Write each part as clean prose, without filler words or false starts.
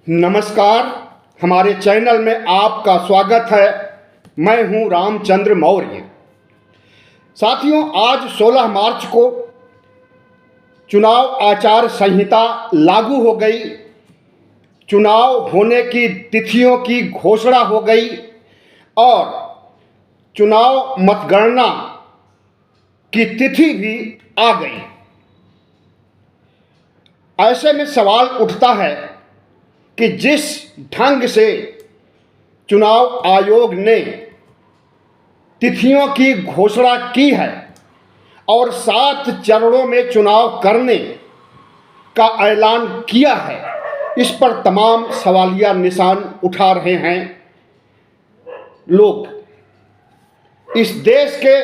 नमस्कार। हमारे चैनल में आपका स्वागत है। मैं हूं रामचंद्र मौर्य। साथियों, आज 16 मार्च को चुनाव आचार संहिता लागू हो गई। चुनाव होने की तिथियों की घोषणा हो गई और चुनाव मतगणना की तिथि भी आ गई। ऐसे में सवाल उठता है कि जिस ढंग से चुनाव आयोग ने तिथियों की घोषणा की है और 7 चरणों में चुनाव करने का ऐलान किया है, इस पर तमाम सवालिया निशान उठा रहे हैं लोग। इस देश के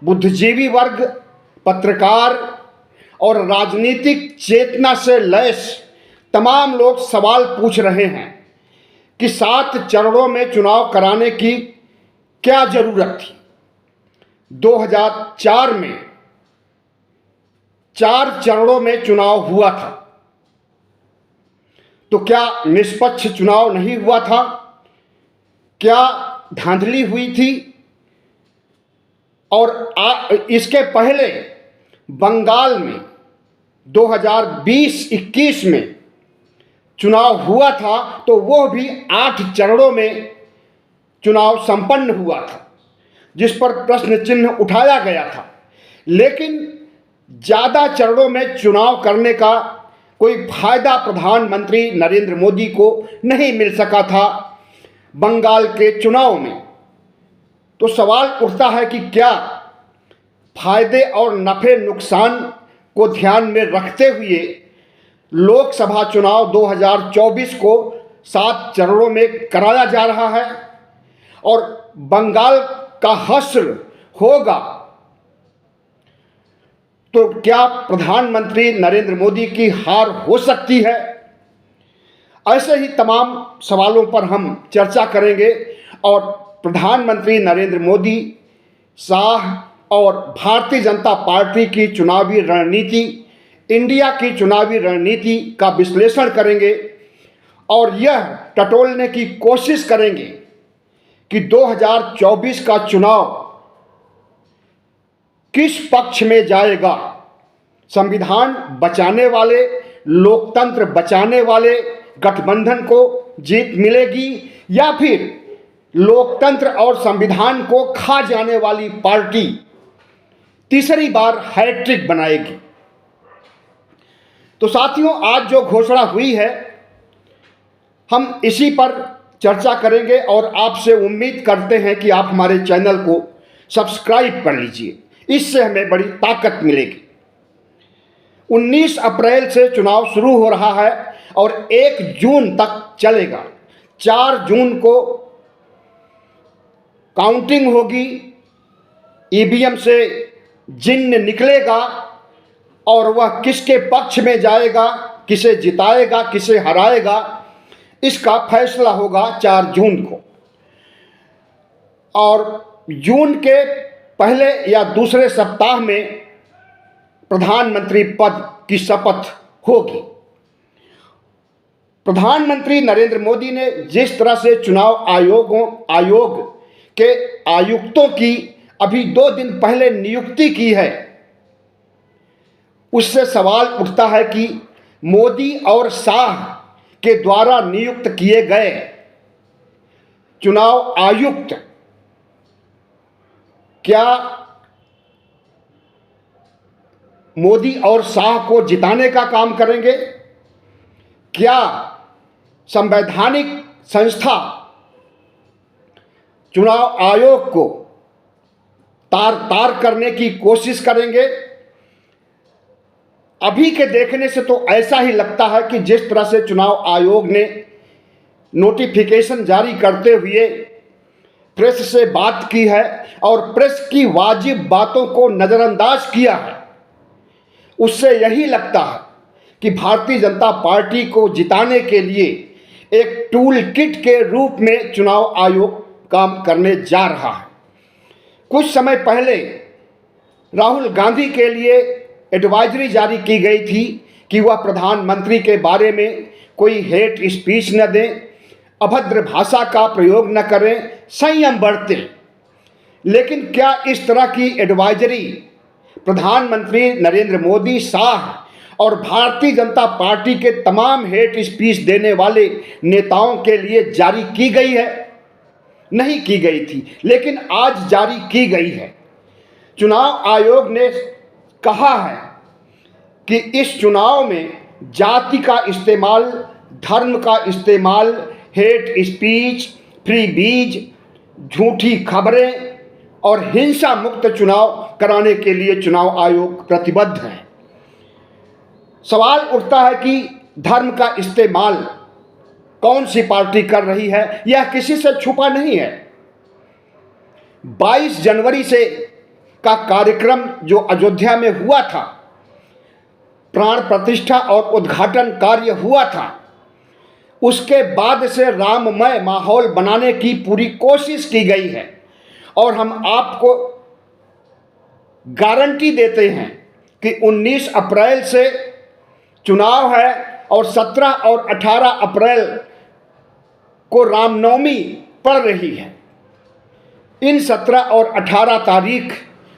बुद्धिजीवी वर्ग, पत्रकार और राजनीतिक चेतना से लैस तमाम लोग सवाल पूछ रहे हैं कि 7 चरणों में चुनाव कराने की क्या जरूरत थी। 2004 में 4 चरणों में चुनाव हुआ था, तो क्या निष्पक्ष चुनाव नहीं हुआ था? क्या धांधली हुई थी? और इसके पहले बंगाल में 2020-21 में चुनाव हुआ था, तो वो भी 8 चरणों में चुनाव संपन्न हुआ था, जिस पर प्रश्न चिन्ह उठाया गया था। लेकिन ज़्यादा चरणों में चुनाव करने का कोई फायदा प्रधानमंत्री नरेंद्र मोदी को नहीं मिल सका था बंगाल के चुनाव में। तो सवाल उठता है कि क्या फायदे और नफे नुकसान को ध्यान में रखते हुए लोकसभा चुनाव 2024 को 7 चरणों में कराया जा रहा है और बंगाल का हश्र होगा, तो क्या प्रधानमंत्री नरेंद्र मोदी की हार हो सकती है? ऐसे ही तमाम सवालों पर हम चर्चा करेंगे और प्रधानमंत्री नरेंद्र मोदी, शाह और भारतीय जनता पार्टी की चुनावी रणनीति, इंडिया की चुनावी रणनीति का विश्लेषण करेंगे और यह टटोलने की कोशिश करेंगे कि 2024 का चुनाव किस पक्ष में जाएगा। संविधान बचाने वाले, लोकतंत्र बचाने वाले गठबंधन को जीत मिलेगी या फिर लोकतंत्र और संविधान को खा जाने वाली पार्टी तीसरी बार हैट्रिक बनाएगी। तो साथियों, आज जो घोषणा हुई है, हम इसी पर चर्चा करेंगे और आपसे उम्मीद करते हैं कि आप हमारे चैनल को सब्सक्राइब कर लीजिए। इससे हमें बड़ी ताकत मिलेगी। 19 अप्रैल से चुनाव शुरू हो रहा है और 1 जून तक चलेगा। 4 जून को काउंटिंग होगी, ईवीएम से जिन्न निकलेगा और वह किसके पक्ष में जाएगा, किसे जिताएगा, किसे हराएगा, इसका फैसला होगा 4 जून को। और जून के पहले या दूसरे सप्ताह में प्रधानमंत्री पद की शपथ होगी। प्रधानमंत्री नरेंद्र मोदी ने जिस तरह से चुनाव आयोग के आयुक्तों की अभी 2 दिन पहले नियुक्ति की है, उससे सवाल उठता है कि मोदी और शाह के द्वारा नियुक्त किए गए चुनाव आयुक्त क्या मोदी और शाह को जिताने का काम करेंगे? क्या संवैधानिक संस्था चुनाव आयोग को तार तार करने की कोशिश करेंगे? अभी के देखने से तो ऐसा ही लगता है कि जिस तरह से चुनाव आयोग ने नोटिफिकेशन जारी करते हुए प्रेस से बात की है और प्रेस की वाजिब बातों को नज़रअंदाज किया है, उससे यही लगता है कि भारतीय जनता पार्टी को जिताने के लिए एक टूल किट के रूप में चुनाव आयोग काम करने जा रहा है। कुछ समय पहले राहुल गांधी के लिए एडवाइजरी जारी की गई थी कि वह प्रधानमंत्री के बारे में कोई हेट स्पीच न दें, अभद्र भाषा का प्रयोग न करें, संयम बरतें। लेकिन क्या इस तरह की एडवाइजरी प्रधानमंत्री नरेंद्र मोदी, शाह और भारतीय जनता पार्टी के तमाम हेट स्पीच देने वाले नेताओं के लिए जारी की गई है? नहीं की गई थी, लेकिन आज जारी की गई है। चुनाव आयोग ने कहा है कि इस चुनाव में जाति का इस्तेमाल, धर्म का इस्तेमाल, हेट स्पीच, फ्री बीज, झूठी खबरें और हिंसा मुक्त चुनाव कराने के लिए चुनाव आयोग प्रतिबद्ध है। सवाल उठता है कि धर्म का इस्तेमाल कौन सी पार्टी कर रही है? यह किसी से छुपा नहीं है। 22 जनवरी से का कार्यक्रम जो अयोध्या में हुआ था, प्राण प्रतिष्ठा और उद्घाटन कार्य हुआ था, उसके बाद से राममय माहौल बनाने की पूरी कोशिश की गई है। और हम आपको गारंटी देते हैं कि 19 अप्रैल से चुनाव है और 17 और 18 अप्रैल को रामनवमी पड़ रही है। इन 17 और 18 तारीख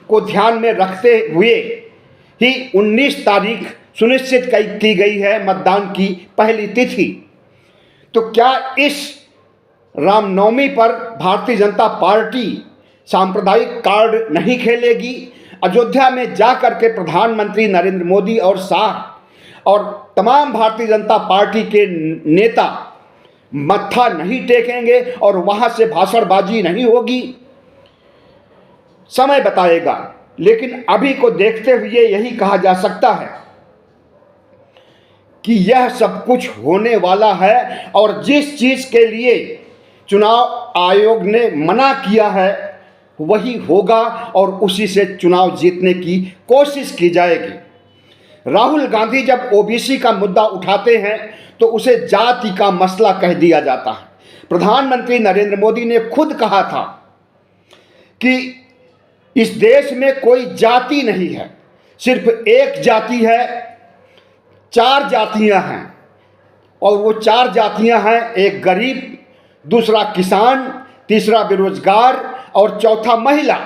को ध्यान में रखते हुए ही 19 तारीख सुनिश्चित की गई है मतदान की पहली तिथि। तो क्या इस रामनवमी पर भारतीय जनता पार्टी सांप्रदायिक कार्ड नहीं खेलेगी? अयोध्या में जाकर के प्रधानमंत्री नरेंद्र मोदी और शाह और तमाम भारतीय जनता पार्टी के नेता मत्था नहीं टेकेंगे और वहां से भाषणबाजी नहीं होगी? समय बताएगा, लेकिन अभी को देखते हुए यही कहा जा सकता है कि यह सब कुछ होने वाला है और जिस चीज के लिए चुनाव आयोग ने मना किया है वही होगा और उसी से चुनाव जीतने की कोशिश की जाएगी। राहुल गांधी जब ओबीसी का मुद्दा उठाते हैं तो उसे जाति का मसला कह दिया जाता है। प्रधानमंत्री नरेंद्र मोदी ने खुद कहा था कि इस देश में कोई जाति नहीं है, सिर्फ एक जाति है, 4 जातियां हैं और वो 4 जातियां हैं, एक गरीब, दूसरा किसान, तीसरा बेरोजगार और चौथा महिला।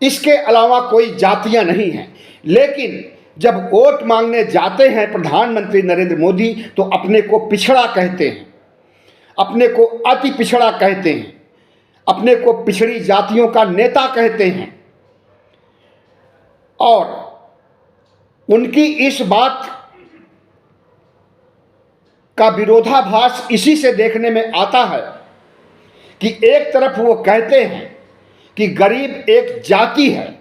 इसके अलावा कोई जातियां नहीं हैं। लेकिन जब वोट मांगने जाते हैं प्रधानमंत्री नरेंद्र मोदी तो अपने को पिछड़ा कहते हैं, अपने को अति पिछड़ा कहते हैं, अपने को पिछड़ी जातियों का नेता कहते हैं। और उनकी इस बात का विरोधाभास इसी से देखने में आता है कि एक तरफ वो कहते हैं कि गरीब एक जाति है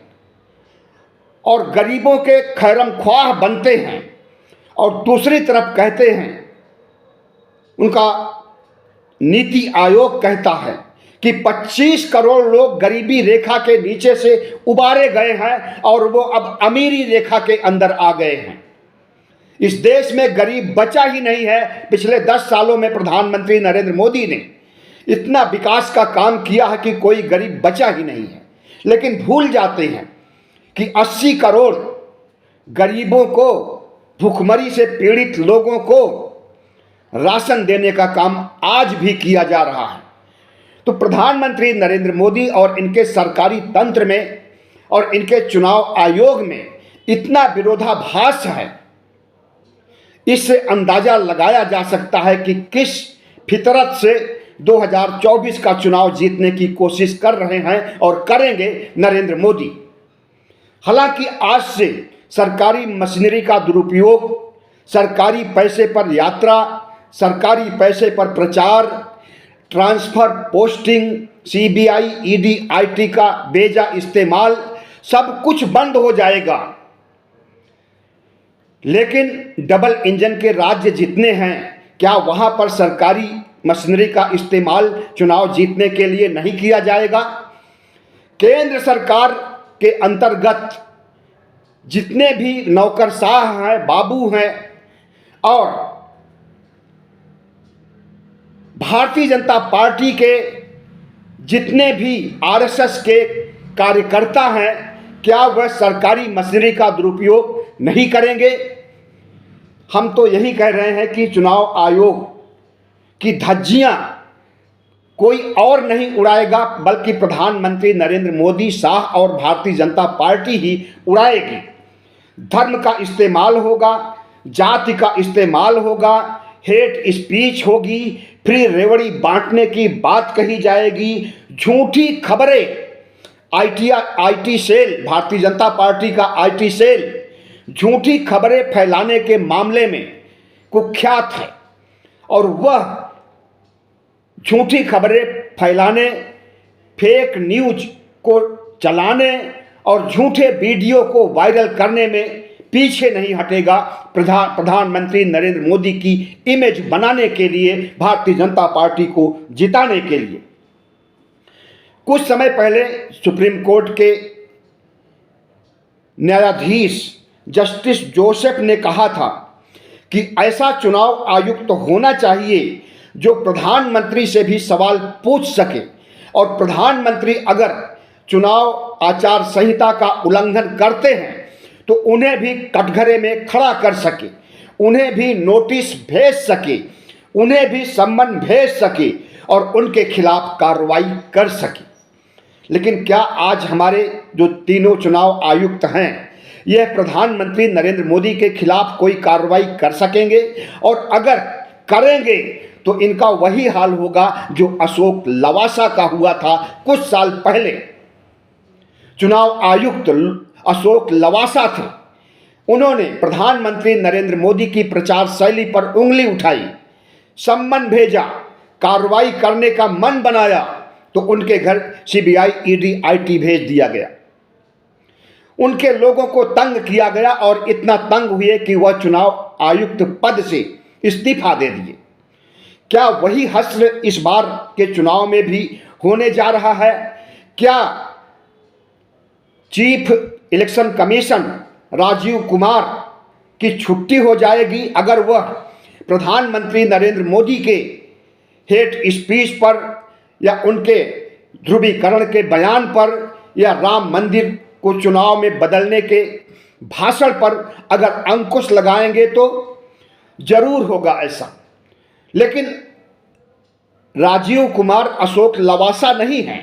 और गरीबों के खैरम ख्वाह बनते हैं, और दूसरी तरफ कहते हैं, उनका नीति आयोग कहता है कि 25 करोड़ लोग गरीबी रेखा के नीचे से उबारे गए हैं और वो अब अमीरी रेखा के अंदर आ गए हैं। इस देश में गरीब बचा ही नहीं है। पिछले 10 सालों में प्रधानमंत्री नरेंद्र मोदी ने इतना विकास का काम किया है कि कोई गरीब बचा ही नहीं है। लेकिन भूल जाते हैं कि 80 करोड़ गरीबों को, भूखमरी से पीड़ित लोगों को राशन देने का काम आज भी किया जा रहा है। तो प्रधानमंत्री नरेंद्र मोदी और इनके सरकारी तंत्र में और इनके चुनाव आयोग में इतना विरोधाभास है, इससे अंदाजा लगाया जा सकता है कि किस फितरत से 2024 का चुनाव जीतने की कोशिश कर रहे हैं और करेंगे नरेंद्र मोदी। हालांकि आज से सरकारी मशीनरी का दुरुपयोग, सरकारी पैसे पर यात्रा, सरकारी पैसे पर प्रचार, transfer, posting, CBI, ED, IT का बेजा इस्तेमाल, सब कुछ बंद हो जाएगा। लेकिन डबल इंजन के राज्य जितने हैं, क्या वहां पर सरकारी मशीनरी का इस्तेमाल चुनाव जीतने के लिए नहीं किया जाएगा? केंद्र सरकार के अंतर्गत जितने भी नौकरशाह हैं, बाबू हैं और भारतीय जनता पार्टी के जितने भी आरएसएस के कार्यकर्ता हैं, क्या वह सरकारी मशीनरी का दुरुपयोग नहीं करेंगे? हम तो यही कह रहे हैं कि चुनाव आयोग की धज्जियां कोई और नहीं उड़ाएगा, बल्कि प्रधानमंत्री नरेंद्र मोदी, शाह और भारतीय जनता पार्टी ही उड़ाएगी। धर्म का इस्तेमाल होगा, जाति का इस्तेमाल होगा, हेट स्पीच होगी, फ्री रेवड़ी बांटने की बात कही जाएगी, झूठी खबरें, IT cell, Bharatiya Janata party का आईटी सेल झूठी खबरें फैलाने के मामले में कुख्यात है और वह झूठी खबरें फैलाने, फेक न्यूज को चलाने और झूठे वीडियो को वायरल करने में पीछे नहीं हटेगा। प्रधानमंत्री नरेंद्र मोदी की इमेज बनाने के लिए, भारतीय जनता पार्टी को जिताने के लिए। कुछ समय पहले सुप्रीम कोर्ट के न्यायाधीश जस्टिस जोसेफ ने कहा था कि ऐसा चुनाव आयुक्त होना चाहिए जो प्रधानमंत्री से भी सवाल पूछ सके और प्रधानमंत्री अगर चुनाव आचार संहिता का उल्लंघन करते हैं तो उन्हें भी कटघरे में खड़ा कर सके, उन्हें भी नोटिस भेज सके, उन्हें भी सम्मन भेज सके और उनके खिलाफ कार्रवाई कर सके। लेकिन क्या आज हमारे जो तीनों चुनाव आयुक्त हैं यह प्रधानमंत्री नरेंद्र मोदी के खिलाफ कोई कार्रवाई कर सकेंगे? और अगर करेंगे तो इनका वही हाल होगा जो अशोक लवासा का हुआ था कुछ साल पहले। चुनाव आयुक्त अशोक लवासा थे, उन्होंने प्रधानमंत्री नरेंद्र मोदी की प्रचार शैली पर उंगली उठाई, सम्मन भेजा, कार्रवाई करने का मन बनाया तो उनके घर सीबीआई, ईडी, आईटी भेज दिया गया। उनके लोगों को तंग किया गया और इतना तंग हुए कि वह चुनाव आयुक्त पद से इस्तीफा दे दिए। क्या वही हश्र इस बार के चुनाव में भी होने जा रहा है? क्या chief election commission Rajiv Kumar की छुट्टी हो जाएगी अगर वह प्रधानमंत्री नरेंद्र मोदी के हेट स्पीच पर या उनके ध्रुवीकरण के बयान पर या राम मंदिर को चुनाव में बदलने के भाषण पर अगर अंकुश लगाएंगे तो जरूर होगा ऐसा। लेकिन राजीव कुमार अशोक लवासा नहीं है।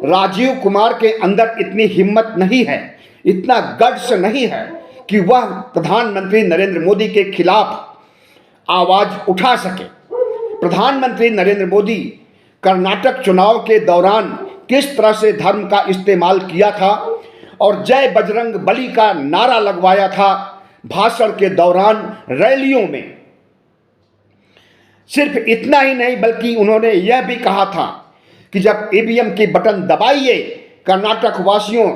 राजीव कुमार के अंदर इतनी हिम्मत नहीं है, इतना गट्स नहीं है कि वह प्रधानमंत्री नरेंद्र मोदी के खिलाफ आवाज उठा सके। प्रधानमंत्री नरेंद्र मोदी कर्नाटक चुनाव के दौरान किस तरह से धर्म का इस्तेमाल किया था और जय बजरंग बली का नारा लगवाया था भाषण के दौरान, रैलियों में। सिर्फ इतना ही नहीं बल्कि उन्होंने यह भी कहा था कि जब ईवीएम की बटन दबाइए, कर्नाटक वासियों,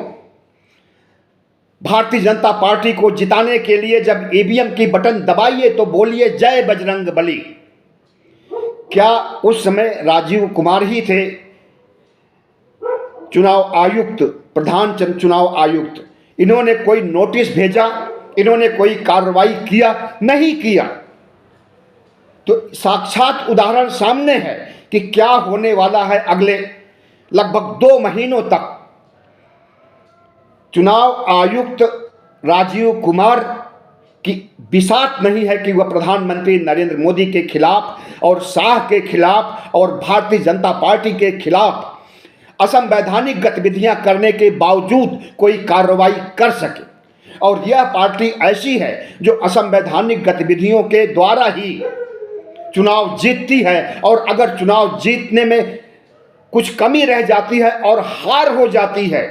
भारतीय जनता पार्टी को जिताने के लिए जब ईवीएम की बटन दबाइए तो बोलिए जय बजरंग बली। क्या उस समय राजीव कुमार ही थे चुनाव आयुक्त, प्रधान चुनाव आयुक्त? इन्होंने कोई नोटिस भेजा? इन्होंने कोई कार्रवाई किया? नहीं किया। तो साक्षात उदाहरण सामने है कि क्या होने वाला है अगले लगभग 2 महीनों तक। चुनाव आयुक्त राजीव कुमार की बिसात नहीं है कि वह प्रधानमंत्री नरेंद्र मोदी के खिलाफ और शाह के खिलाफ और भारतीय जनता पार्टी के खिलाफ असंवैधानिक गतिविधियां करने के बावजूद कोई कार्रवाई कर सके। और यह पार्टी ऐसी है जो असंवैधानिक गतिविधियों के द्वारा ही चुनाव जीतती है और अगर चुनाव जीतने में कुछ कमी रह जाती है और हार हो जाती है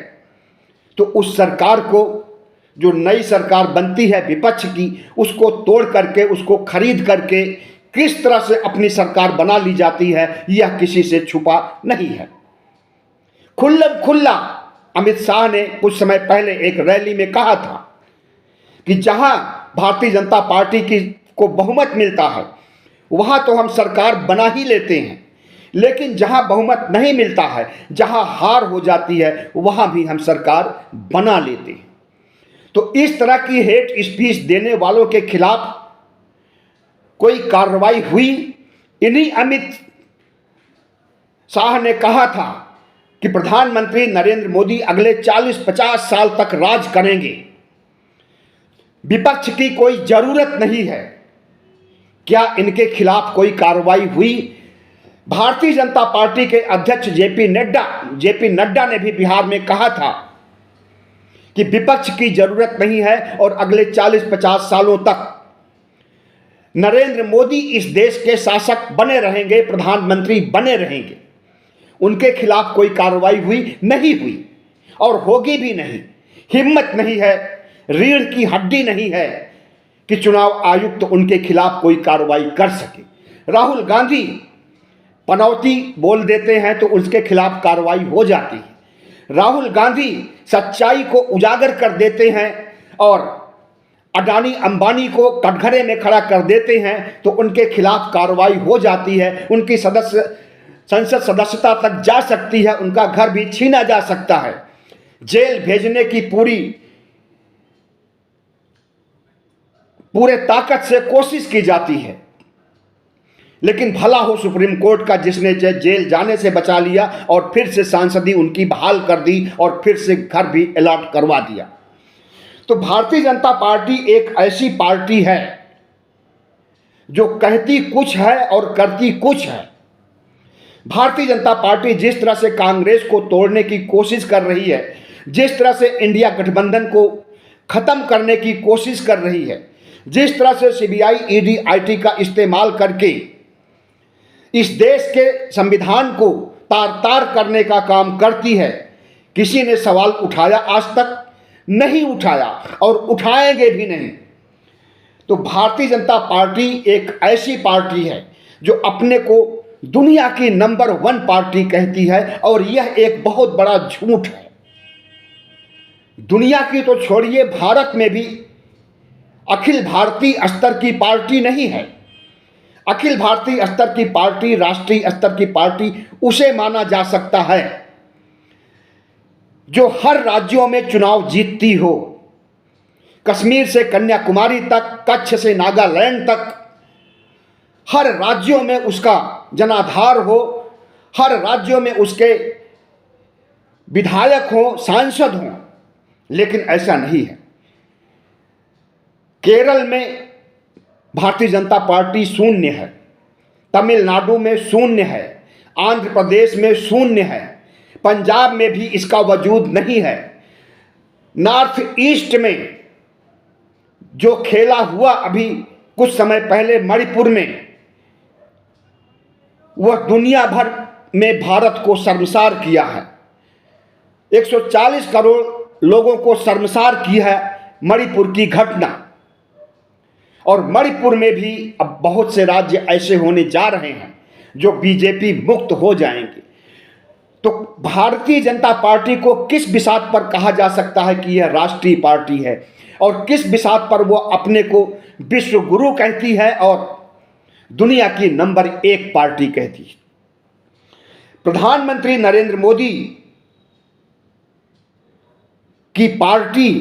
तो उस सरकार को, जो नई सरकार बनती है विपक्ष की, उसको तोड़ करके, उसको खरीद करके किस तरह से अपनी सरकार बना ली जाती है यह किसी से छुपा नहीं है। खुल्ला अमित शाह ने कुछ समय पहले एक रैली में कहा था कि जहां भारतीय जनता पार्टी को बहुमत मिलता है वहां तो हम सरकार बना ही लेते हैं, लेकिन जहां बहुमत नहीं मिलता है, जहां हार हो जाती है, वहां भी हम सरकार बना लेते हैं। तो इस तरह की हेट स्पीच देने वालों के खिलाफ कोई कार्रवाई हुई? इन्हीं अमित शाह ने कहा था कि प्रधानमंत्री नरेंद्र मोदी अगले 40-50 साल तक राज करेंगे। विपक्ष की कोई जरूरत नहीं है। क्या इनके खिलाफ कोई कार्रवाई हुई? भारतीय जनता पार्टी के अध्यक्ष जेपी नड्डा ने भी बिहार में कहा था कि विपक्ष की जरूरत नहीं है और अगले 40-50 सालों तक नरेंद्र मोदी इस देश के शासक बने रहेंगे, प्रधानमंत्री बने रहेंगे। उनके खिलाफ कोई कार्रवाई हुई नहीं हुई और होगी भी नहीं। हिम्मत नहीं है, रीढ़ की हड्डी नहीं है कि चुनाव आयुक्त उनके खिलाफ कोई कार्रवाई कर सके। राहुल गांधी पनौती बोल देते हैं तो उसके खिलाफ कार्रवाई हो जाती है। राहुल गांधी सच्चाई को उजागर कर देते हैं और अडानी अंबानी को कटघरे में खड़ा कर देते हैं तो उनके खिलाफ कार्रवाई हो जाती है। उनकी संसद सदस्यता तक जा सकती है, उनका घर भी छीना जा सकता है, जेल भेजने की पूरे ताकत से कोशिश की जाती है। लेकिन भला हो सुप्रीम कोर्ट का, जिसने जेल जाने से बचा लिया और फिर से सांसदी उनकी बहाल कर दी और फिर से घर भी अलॉट करवा दिया। तो भारतीय जनता पार्टी एक ऐसी पार्टी है जो कहती कुछ है और करती कुछ है। भारतीय जनता पार्टी जिस तरह से कांग्रेस को तोड़ने की कोशिश कर रही है, जिस तरह से इंडिया गठबंधन को खत्म करने की कोशिश कर रही है, जिस तरह से सीबीआई, ईडी, आईटी का इस्तेमाल करके इस देश के संविधान को तार-तार करने का काम करती है, किसी ने सवाल उठाया? आज तक नहीं उठाया और उठाएंगे भी नहीं। तो भारतीय जनता पार्टी एक ऐसी पार्टी है जो अपने को दुनिया की नंबर 1 पार्टी कहती है और यह एक बहुत बड़ा झूठ है। दुनिया की तो छोड़िए, भारत में भी अखिल भारतीय स्तर की पार्टी नहीं है। अखिल भारतीय स्तर की पार्टी, राष्ट्रीय स्तर की पार्टी उसे माना जा सकता है जो हर राज्यों में चुनाव जीतती हो, कश्मीर से कन्याकुमारी तक, कच्छ से नागालैंड तक, हर राज्यों में उसका जनाधार हो, हर राज्यों में उसके विधायक हो, सांसद हो। लेकिन ऐसा नहीं है। केरल में भारतीय जनता पार्टी शून्य है, तमिलनाडु में शून्य है, आंध्र प्रदेश में शून्य है, पंजाब में भी इसका वजूद नहीं है। नॉर्थ ईस्ट में जो खेला हुआ अभी कुछ समय पहले मणिपुर में, वह दुनिया भर में भारत को शर्मसार किया है। 140 करोड़ लोगों को शर्मसार की है मणिपुर की घटना। और मणिपुर में भी अब बहुत से राज्य ऐसे होने जा रहे हैं जो बीजेपी मुक्त हो जाएंगे। तो भारतीय जनता पार्टी को किस बिसात पर कहा जा सकता है कि यह राष्ट्रीय पार्टी है और किस बिसात पर वो अपने को विश्व गुरु कहती है और दुनिया की नंबर 1 पार्टी कहती है? प्रधानमंत्री नरेंद्र मोदी की पार्टी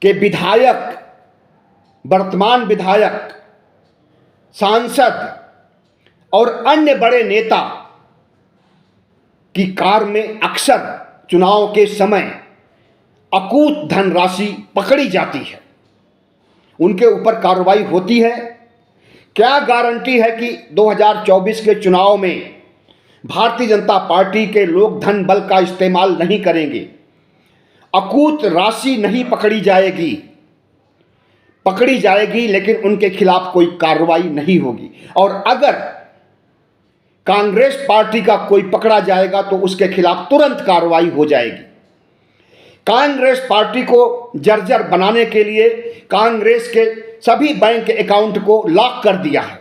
के विधायक, वर्तमान विधायक, सांसद और अन्य बड़े नेता की कार में अक्सर चुनाव के समय अकूत धनराशि पकड़ी जाती है, उनके ऊपर कार्रवाई होती है। क्या गारंटी है कि 2024 के चुनाव में भारतीय जनता पार्टी के लोग धन बल का इस्तेमाल नहीं करेंगे? अकूत राशि नहीं पकड़ी जाएगी लेकिन उनके खिलाफ कोई कार्रवाई नहीं होगी। और अगर कांग्रेस पार्टी का कोई पकड़ा जाएगा तो उसके खिलाफ तुरंत कार्रवाई हो जाएगी। कांग्रेस पार्टी को जर्जर बनाने के लिए कांग्रेस के सभी बैंक अकाउंट को लॉक कर दिया है,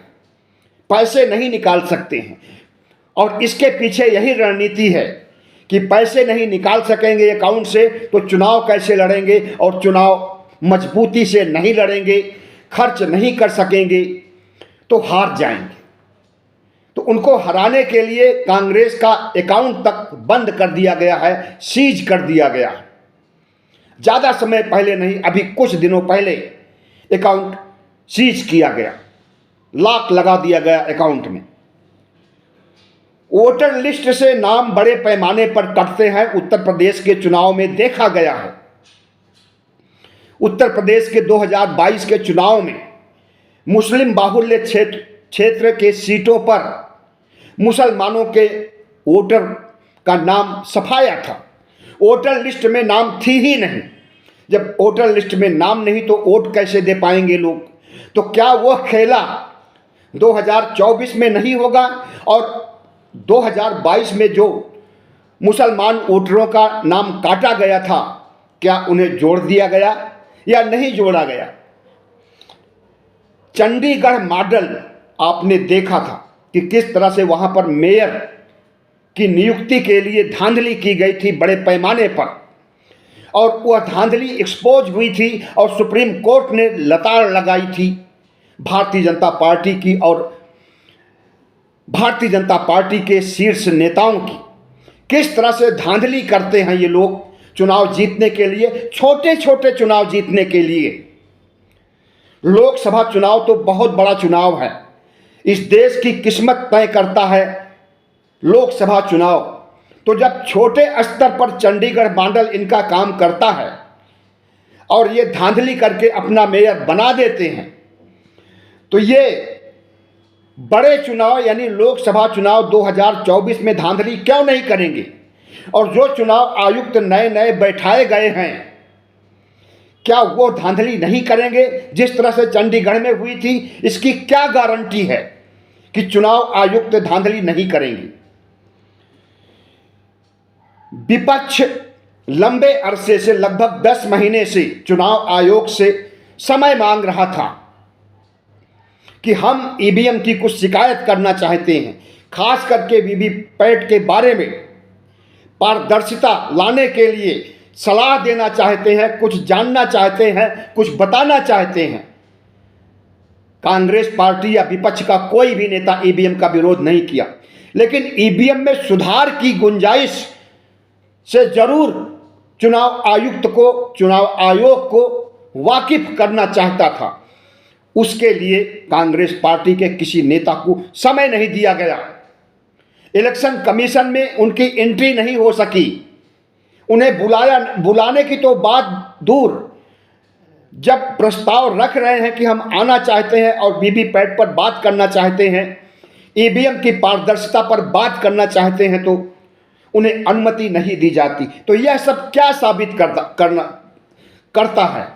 पैसे नहीं निकाल सकते हैं। और इसके पीछे यही रणनीति है कि पैसे नहीं निकाल सकेंगे अकाउंट से तो चुनाव कैसे लड़ेंगे, और चुनाव मजबूती से नहीं लड़ेंगे, खर्च नहीं कर सकेंगे तो हार जाएंगे। तो उनको हराने के लिए कांग्रेस का अकाउंट तक बंद कर दिया गया है, सीज कर दिया गया है। ज़्यादा समय पहले नहीं, अभी कुछ दिनों पहले अकाउंट सीज किया गया, लॉक लगा दिया गया अकाउंट में। वोटर लिस्ट से नाम बड़े पैमाने पर कटते हैं, उत्तर प्रदेश के चुनाव में देखा गया है। उत्तर प्रदेश के 2022 के चुनाव में मुस्लिम बाहुल्य क्षेत्र के सीटों पर मुसलमानों के वोटर का नाम सफाया था। वोटर लिस्ट में नाम थी ही नहीं। जब वोटर लिस्ट में नाम नहीं तो वोट कैसे दे पाएंगे लोग? तो क्या वह खेला 2024 में नहीं होगा? और 2022 में जो मुसलमान वोटरों का नाम काटा गया था, क्या उन्हें जोड़ दिया गया या नहीं जोड़ा गया? चंडीगढ़ मॉडल आपने देखा था कि किस तरह से वहां पर मेयर की नियुक्ति के लिए धांधली की गई थी बड़े पैमाने पर, और वह धांधली एक्सपोज हुई थी और सुप्रीम कोर्ट ने लताड़ लगाई थी भारतीय जनता पार्टी की और भारतीय जनता पार्टी के शीर्ष नेताओं की। किस तरह से धांधली करते हैं ये लोग चुनाव जीतने के लिए, छोटे छोटे चुनाव जीतने के लिए। लोकसभा चुनाव तो बहुत बड़ा चुनाव है, इस देश की किस्मत तय करता है लोकसभा चुनाव। तो जब छोटे स्तर पर चंडीगढ़ मॉडल इनका काम करता है और ये धांधली करके अपना मेयर बना देते हैं, तो ये बड़े चुनाव यानी लोकसभा चुनाव 2024 में धांधली क्यों नहीं करेंगे? और जो चुनाव आयुक्त नए नए बैठाए गए हैं, क्या वो धांधली नहीं करेंगे जिस तरह से चंडीगढ़ में हुई थी? इसकी क्या गारंटी है कि चुनाव आयुक्त धांधली नहीं करेंगे? विपक्ष लंबे अरसे से, लगभग 10 महीने से चुनाव आयोग से समय मांग रहा था कि हम ईवीएम की कुछ शिकायत करना चाहते हैं, खास करके वीवीपैट के बारे में पारदर्शिता लाने के लिए सलाह देना चाहते हैं, कुछ जानना चाहते हैं, कुछ बताना चाहते हैं। कांग्रेस पार्टी या विपक्ष का कोई भी नेता ईवीएम का विरोध नहीं किया, लेकिन ईवीएम में सुधार की गुंजाइश से जरूर चुनाव आयुक्त को, चुनाव आयोग को वाकिफ करना चाहता था। उसके लिए कांग्रेस पार्टी के किसी नेता को समय नहीं दिया गया। इलेक्शन कमीशन में उनकी एंट्री नहीं हो सकी। उन्हें बुलाने की तो बात दूर, जब प्रस्ताव रख रहे हैं कि हम आना चाहते हैं और वीवीपैट पर बात करना चाहते हैं, ईवीएम की पारदर्शिता पर बात करना चाहते हैं, तो उन्हें अनुमति नहीं दी जाती। तो यह सब क्या साबित करता है?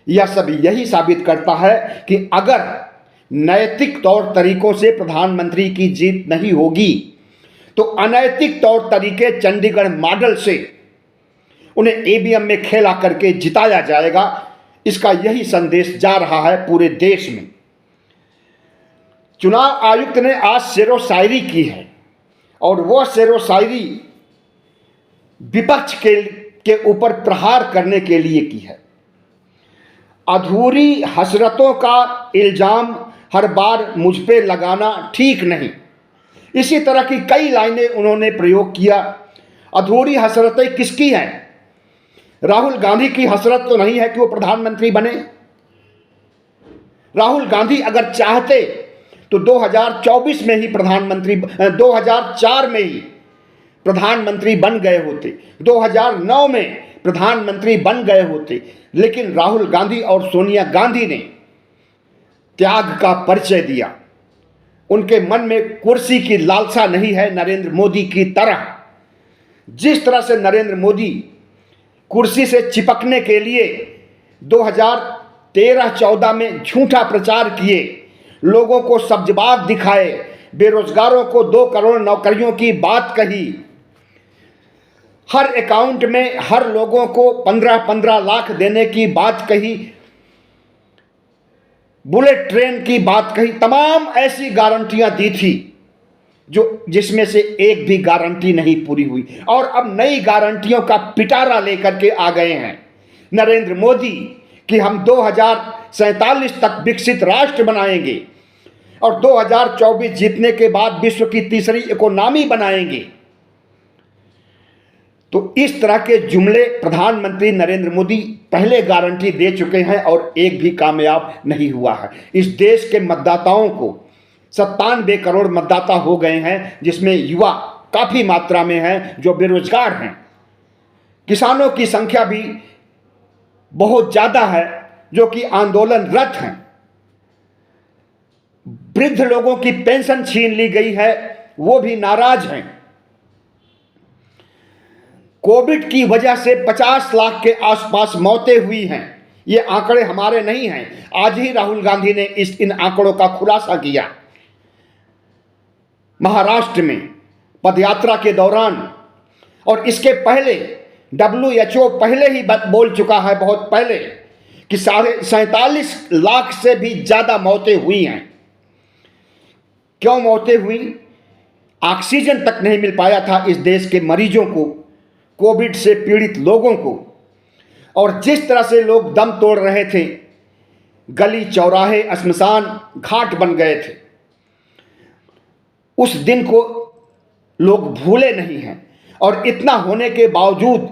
यह सब यही साबित करता है कि अगर नैतिक तौर तरीकों से प्रधानमंत्री की जीत नहीं होगी, तो अनैतिक तौर तरीके चंडीगढ़ मॉडल से उन्हें ईवीएम में खेला करके जिताया जाएगा। इसका यही संदेश जा रहा है पूरे देश में। चुनाव आयुक्त ने आज शेरो शायरी की है, और वह शेरो शायरी विपक्ष के ऊपर प्रहार करने के लिए की है। अधूरी हसरतों का इल्जाम हर बार मुझ पे लगाना ठीक नहीं, इसी तरह की कई लाइनें उन्होंने प्रयोग किया। अधूरी हसरतें किसकी हैं? राहुल गांधी की हसरत तो नहीं है कि वो प्रधानमंत्री बने। राहुल गांधी अगर चाहते तो 2024 में ही 2004 में ही प्रधानमंत्री बन गए होते, 2009 में प्रधानमंत्री बन गए होते। लेकिन राहुल गांधी और सोनिया गांधी ने त्याग का परिचय दिया। उनके मन में कुर्सी की लालसा नहीं है नरेंद्र मोदी की तरह। जिस तरह से नरेंद्र मोदी कुर्सी से चिपकने के लिए 2013-14 में झूठा प्रचार किए, लोगों को सब्जबाग दिखाए, बेरोजगारों को 2 करोड़ नौकरियों की बात कही, हर अकाउंट में हर लोगों को 15-15 लाख देने की बात कही, बुलेट ट्रेन की बात कही, तमाम ऐसी गारंटियां दी थी जिसमें से एक भी गारंटी नहीं पूरी हुई। और अब नई गारंटियों का पिटारा लेकर के आ गए हैं नरेंद्र मोदी कि हम 2047 तक विकसित राष्ट्र बनाएंगे और 2024 जीतने के बाद विश्व की तीसरी इकोनॉमी बनाएंगे। तो इस तरह के जुमले प्रधानमंत्री नरेंद्र मोदी पहले गारंटी दे चुके हैं और एक भी कामयाब नहीं हुआ है। इस देश के मतदाताओं को 97 करोड़ मतदाता हो गए हैं, जिसमें युवा काफ़ी मात्रा में हैं जो बेरोजगार हैं। किसानों की संख्या भी बहुत ज़्यादा है जो कि आंदोलनरत हैं। वृद्ध लोगों की पेंशन छीन ली गई है, वो भी नाराज हैं। कोविड की वजह से 50 लाख के आसपास मौतें हुई हैं। ये आंकड़े हमारे नहीं हैं, आज ही राहुल गांधी ने इन आंकड़ों का खुलासा किया। महाराष्ट्र में पदयात्रा के दौरान और इसके पहले WHO पहले ही बोल चुका है, बहुत पहले, कि 47 लाख से भी ज़्यादा मौतें हुई हैं। क्यों मौतें हुई? ऑक्सीजन तक नहीं मिल पाया था इस देश के मरीजों को, कोविड से पीड़ित लोगों को। और जिस तरह से लोग दम तोड़ रहे थे, गली चौराहे श्मशान घाट बन गए थे। उस दिन को लोग भूले नहीं हैं। और इतना होने के बावजूद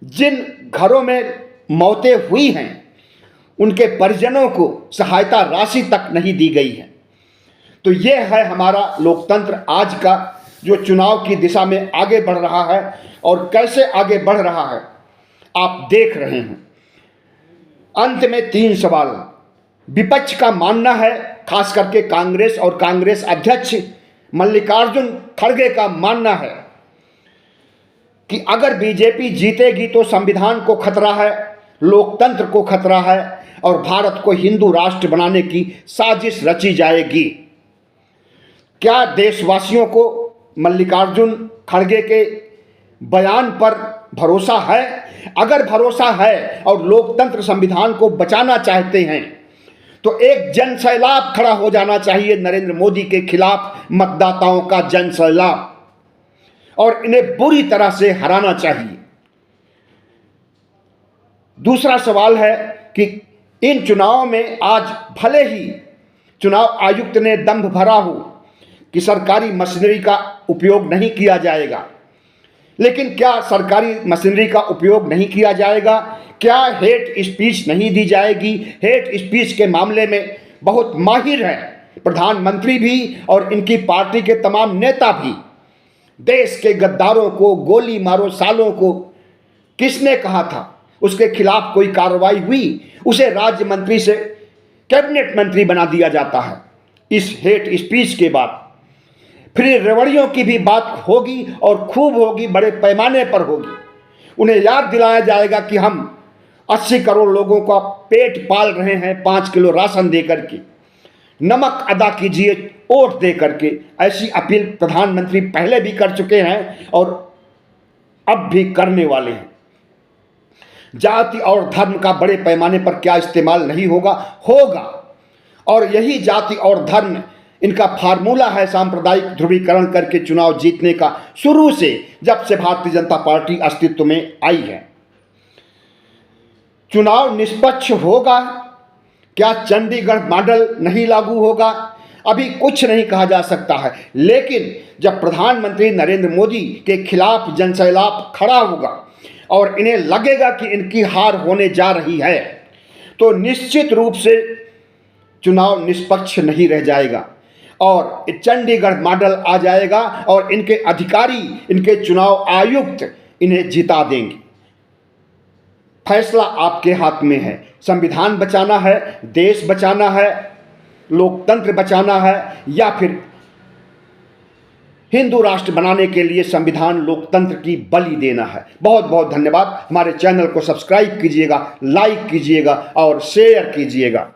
जिन घरों में मौतें हुई हैं उनके परिजनों को सहायता राशि तक नहीं दी गई है। तो ये है हमारा लोकतंत्र आज का, जो चुनाव की दिशा में आगे बढ़ रहा है। और कैसे आगे बढ़ रहा है आप देख रहे हैं। अंत में 3 सवाल। विपक्ष का मानना है, खास करके कांग्रेस और कांग्रेस अध्यक्ष मल्लिकार्जुन खड़गे का मानना है कि अगर बीजेपी जीतेगी तो संविधान को खतरा है, लोकतंत्र को खतरा है और भारत को हिंदू राष्ट्र बनाने की साजिश रची जाएगी। क्या देशवासियों को मल्लिकार्जुन खड़गे के बयान पर भरोसा है? अगर भरोसा है और लोकतंत्र संविधान को बचाना चाहते हैं तो एक जन सैलाब खड़ा हो जाना चाहिए नरेंद्र मोदी के खिलाफ, मतदाताओं का जन सैलाब, और इन्हें बुरी तरह से हराना चाहिए। दूसरा सवाल है कि इन चुनाव में आज भले ही चुनाव आयुक्त ने दंभ भरा हो कि सरकारी मशीनरी का उपयोग नहीं किया जाएगा, लेकिन क्या सरकारी मशीनरी का उपयोग नहीं किया जाएगा? क्या हेट स्पीच नहीं दी जाएगी? हेट स्पीच के मामले में बहुत माहिर हैं प्रधानमंत्री भी और इनकी पार्टी के तमाम नेता भी। देश के गद्दारों को गोली मारो सालों को किसने कहा था? उसके खिलाफ कोई कार्रवाई हुई? उसे राज्य मंत्री से कैबिनेट मंत्री बना दिया जाता है इस हेट स्पीच के बाद। फिर रेवड़ियों की भी बात होगी और खूब होगी, बड़े पैमाने पर होगी। उन्हें याद दिलाया जाएगा कि हम 80 करोड़ लोगों का पेट पाल रहे हैं 5 किलो राशन दे करके, नमक अदा कीजिए वोट दे करके। ऐसी अपील प्रधानमंत्री पहले भी कर चुके हैं और अब भी करने वाले हैं। जाति और धर्म का बड़े पैमाने पर क्या इस्तेमाल नहीं होगा? होगा। और यही जाति और धर्म इनका फार्मूला है सांप्रदायिक ध्रुवीकरण करके चुनाव जीतने का, शुरू से, जब से भारतीय जनता पार्टी अस्तित्व में आई है। चुनाव निष्पक्ष होगा? क्या चंडीगढ़ मॉडल नहीं लागू होगा? अभी कुछ नहीं कहा जा सकता है, लेकिन जब प्रधानमंत्री नरेंद्र मोदी के खिलाफ जनसैलाब खड़ा होगा और इन्हें लगेगा कि इनकी हार होने जा रही है, तो निश्चित रूप से चुनाव निष्पक्ष नहीं रह जाएगा और चंडीगढ़ मॉडल आ जाएगा और इनके अधिकारी, इनके चुनाव आयुक्त इन्हें जिता देंगे। फैसला आपके हाथ में है। संविधान बचाना है, देश बचाना है, लोकतंत्र बचाना है, या फिर हिंदू राष्ट्र बनाने के लिए संविधान लोकतंत्र की बलि देना है। बहुत बहुत धन्यवाद। हमारे चैनल को सब्सक्राइब कीजिएगा, लाइक कीजिएगा और शेयर कीजिएगा।